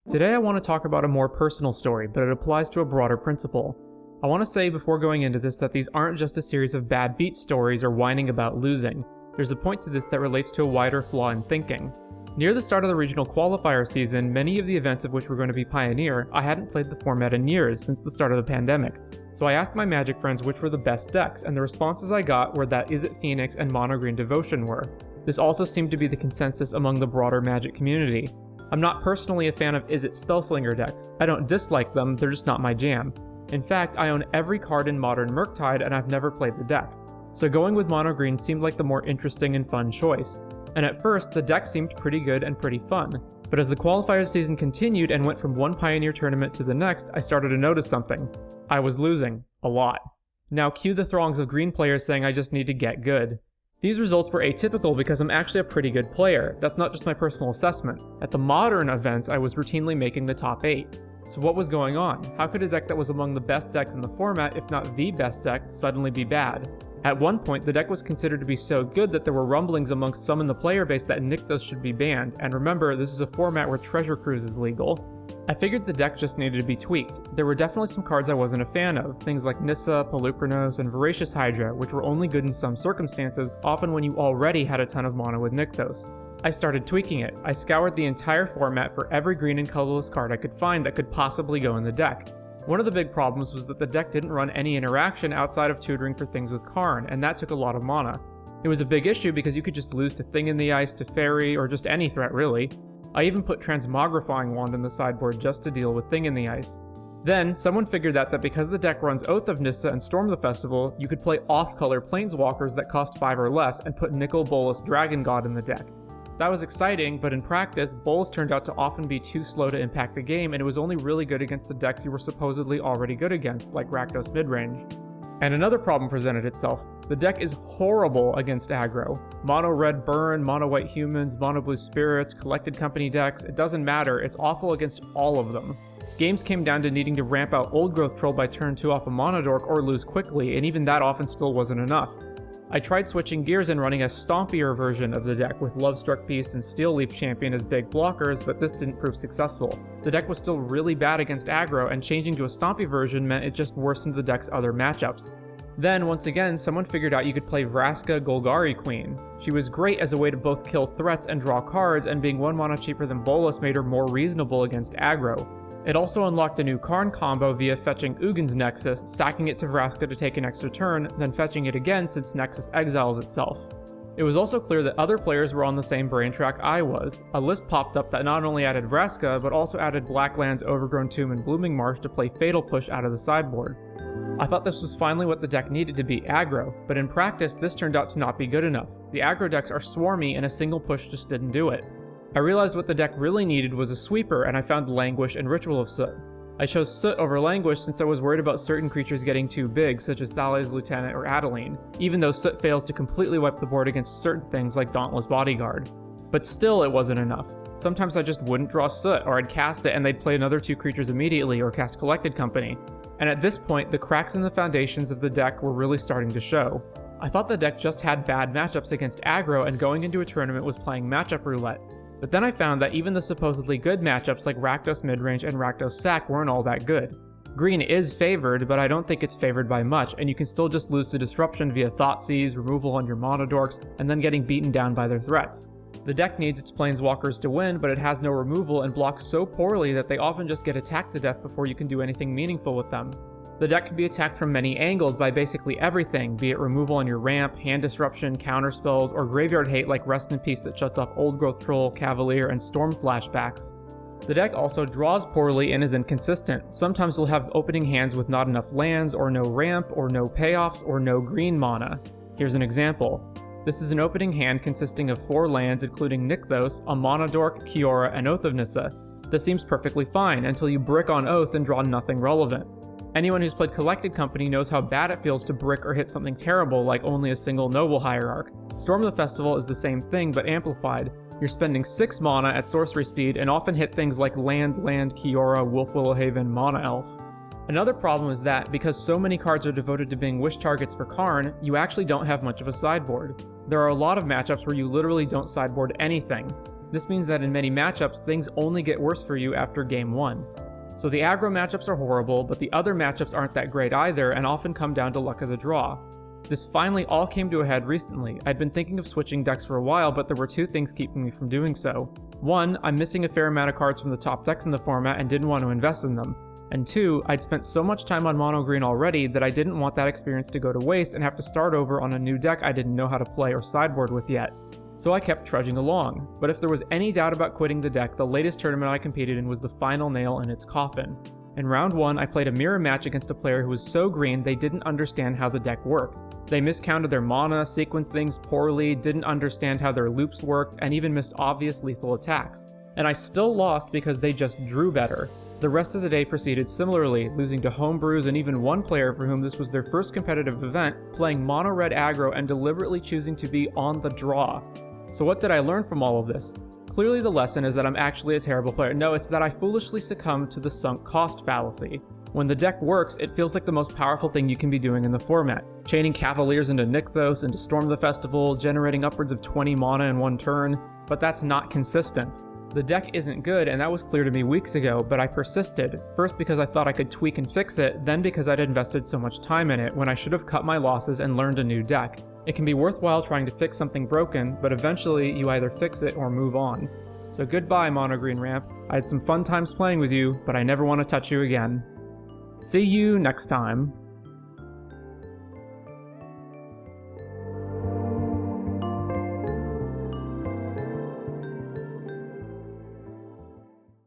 Today I want to talk about a more personal story, but it applies to a broader principle. I want to say before going into this that these aren't just a series of bad beat stories or whining about losing. There's a point to this that relates to a wider flaw in thinking. Near the start of the regional qualifier season, many of the events of which were going to be Pioneer, I hadn't played the format in years since the start of the pandemic. So I asked my Magic friends which were the best decks, and the responses I got were that Izzet Phoenix and Mono Green Devotion were. This also seemed to be the consensus among the broader Magic community. I'm not personally a fan of Izzet Spellslinger decks. I don't dislike them, they're just not my jam. In fact, I own every card in Modern Murktide and I've never played the deck. So going with Mono Green seemed like the more interesting and fun choice. And at first, the deck seemed pretty good and pretty fun. But as the qualifier season continued and went from one Pioneer tournament to the next, I started to notice something. I was losing. A lot. Now cue the throngs of green players saying I just need to get good. These results were atypical because I'm actually a pretty good player. That's not just my personal assessment. At the Modern events, I was routinely making the top 8. So what was going on? How could a deck that was among the best decks in the format, if not the best deck, suddenly be bad? At one point, the deck was considered to be so good that there were rumblings amongst some in the player base that Nykthos should be banned, and remember, this is a format where Treasure Cruise is legal. I figured the deck just needed to be tweaked. There were definitely some cards I wasn't a fan of, things like Nissa, Pelucranos, and Voracious Hydra, which were only good in some circumstances, often when you already had a ton of mono with Nykthos. I started tweaking it. I scoured the entire format for every green and colorless card I could find that could possibly go in the deck. One of the big problems was that the deck didn't run any interaction outside of tutoring for things with Karn, and that took a lot of mana. It was a big issue because you could just lose to Thing in the Ice, Teferi, or just any threat really. I even put Transmogrifying Wand in the sideboard just to deal with Thing in the Ice. Then, someone figured out that because the deck runs Oath of Nissa and Storm the Festival, you could play off-color Planeswalkers that cost 5 or less and put Nicol Bolas Dragon God in the deck. That was exciting, but in practice, Bolas turned out to often be too slow to impact the game, and it was only really good against the decks you were supposedly already good against, like Rakdos midrange. And another problem presented itself. The deck is horrible against aggro. Mono red burn, mono white humans, mono blue spirits, collected company decks, it doesn't matter, it's awful against all of them. Games came down to needing to ramp out Old Growth Troll by turn 2 off a mono dork or lose quickly, and even that often still wasn't enough. I tried switching gears and running a stompier version of the deck with Lovestruck Beast and Steel Leaf Champion as big blockers, but this didn't prove successful. The deck was still really bad against aggro, and changing to a stompy version meant it just worsened the deck's other matchups. Then, once again, someone figured out you could play Vraska Golgari Queen. She was great as a way to both kill threats and draw cards, and being 1 mana cheaper than Bolas made her more reasonable against aggro. It also unlocked a new Karn combo via fetching Ugin's Nexus, sacking it to Vraska to take an extra turn, then fetching it again since Nexus exiles itself. It was also clear that other players were on the same brain track I was. A list popped up that not only added Vraska, but also added Blacklands, Overgrown Tomb, and Blooming Marsh to play Fatal Push out of the sideboard. I thought this was finally what the deck needed to be aggro, but in practice this turned out to not be good enough. The aggro decks are swarmy and a single push just didn't do it. I realized what the deck really needed was a sweeper, and I found Languish and Ritual of Soot. I chose Soot over Languish since I was worried about certain creatures getting too big, such as Thales Lieutenant or Adeline, even though Soot fails to completely wipe the board against certain things like Dauntless Bodyguard. But still it wasn't enough. Sometimes I just wouldn't draw Soot, or I'd cast it and they'd play another 2 creatures immediately or cast Collected Company. And at this point, the cracks in the foundations of the deck were really starting to show. I thought the deck just had bad matchups against aggro, and going into a tournament was playing matchup roulette. But then I found that even the supposedly good matchups like Rakdos midrange and Rakdos sack weren't all that good. Green is favored, but I don't think it's favored by much, and you can still just lose to disruption via Thoughtseize, removal on your mono dorks, and then getting beaten down by their threats. The deck needs its planeswalkers to win, but it has no removal and blocks so poorly that they often just get attacked to death before you can do anything meaningful with them. The deck can be attacked from many angles by basically everything, be it removal on your ramp, hand disruption, counterspells, or graveyard hate like Rest in Peace that shuts off Old Growth Troll, Cavalier, and Storm flashbacks. The deck also draws poorly and is inconsistent. Sometimes you'll have opening hands with not enough lands, or no ramp, or no payoffs, or no green mana. Here's an example. This is an opening hand consisting of 4 lands including Nykthos, a Mono Dork, Kiora, and Oath of Nissa. This seems perfectly fine until you brick on Oath and draw nothing relevant. Anyone who's played Collected Company knows how bad it feels to brick or hit something terrible like only a single Noble Hierarch. Storm the Festival is the same thing but amplified. You're spending 6 mana at sorcery speed and often hit things like Land, Kiora, Wolf Willowhaven, Mana Elf. Another problem is that, because so many cards are devoted to being wish targets for Karn, you actually don't have much of a sideboard. There are a lot of matchups where you literally don't sideboard anything. This means that in many matchups, things only get worse for you after game 1. So the aggro matchups are horrible, but the other matchups aren't that great either and often come down to luck of the draw. This finally all came to a head recently. I'd been thinking of switching decks for a while, but there were 2 things keeping me from doing so. 1, I'm missing a fair amount of cards from the top decks in the format and didn't want to invest in them. And 2, I'd spent so much time on mono green already that I didn't want that experience to go to waste and have to start over on a new deck I didn't know how to play or sideboard with yet. So I kept trudging along, but if there was any doubt about quitting the deck, the latest tournament I competed in was the final nail in its coffin. In round 1, I played a mirror match against a player who was so green they didn't understand how the deck worked. They miscounted their mana, sequenced things poorly, didn't understand how their loops worked, and even missed obvious lethal attacks. And I still lost because they just drew better. The rest of the day proceeded similarly, losing to homebrews and even one player for whom this was their first competitive event, playing mono-red aggro and deliberately choosing to be on the draw. So what did I learn from all of this? Clearly the lesson is that I'm actually a terrible player. No, it's that I foolishly succumbed to the sunk cost fallacy. When the deck works, it feels like the most powerful thing you can be doing in the format. Chaining Cavaliers into Nykthos, into Storm the Festival, generating upwards of 20 mana in one turn, but that's not consistent. The deck isn't good, and that was clear to me weeks ago, but I persisted, first because I thought I could tweak and fix it, then because I'd invested so much time in it when I should have cut my losses and learned a new deck. It can be worthwhile trying to fix something broken, but eventually you either fix it or move on. So goodbye, Mono Green Ramp. I had some fun times playing with you, but I never want to touch you again. See you next time.